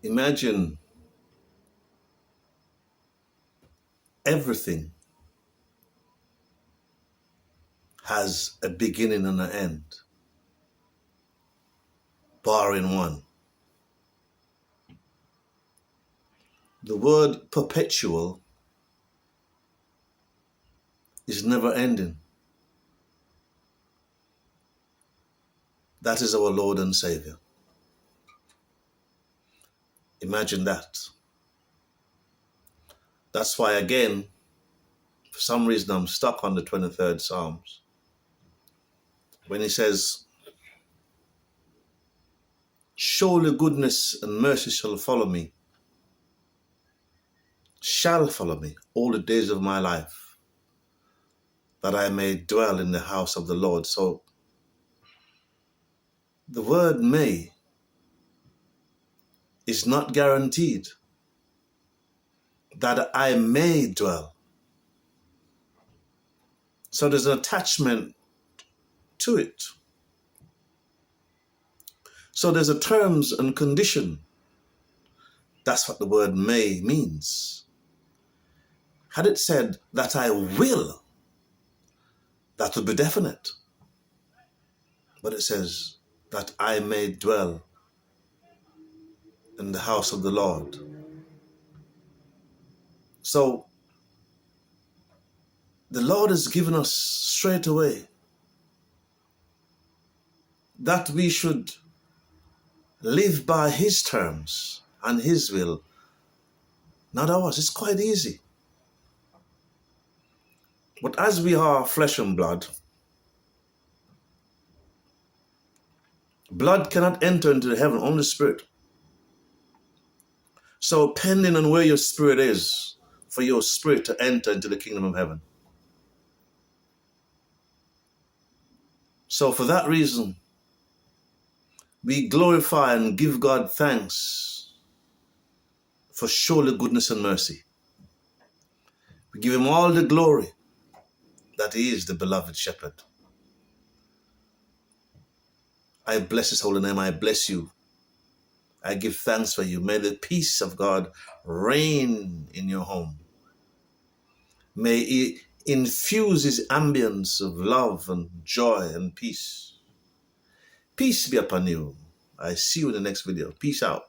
Imagine everything has a beginning and an end, barring one. The word perpetual is never ending. That is our Lord and Savior. Imagine that. That's why, again, for some reason, I'm stuck on the 23rd Psalms. When he says, surely goodness and mercy shall follow me all the days of my life, that I may dwell in the house of the Lord. So the word may is not guaranteed that I may dwell. So there's an attachment to it. So there's a terms and condition. That's what the word may means. Had it said that I will, that would be definite. But it says that I may dwell in the house of the Lord. So the Lord has given us straight away that we should live by his terms and his will, not ours. It's quite easy. But as we are flesh and blood, blood cannot enter into heaven, only spirit. So pending on where your spirit is, for your spirit to enter into the kingdom of heaven. So for that reason, we glorify and give God thanks for surely goodness and mercy. We give him all the glory that he is the beloved shepherd. I bless his holy name. I bless you. I give thanks for you. May the peace of God reign in your home. May he infuse his ambience of love and joy and peace. Peace be upon you. I see you in the next video. Peace out.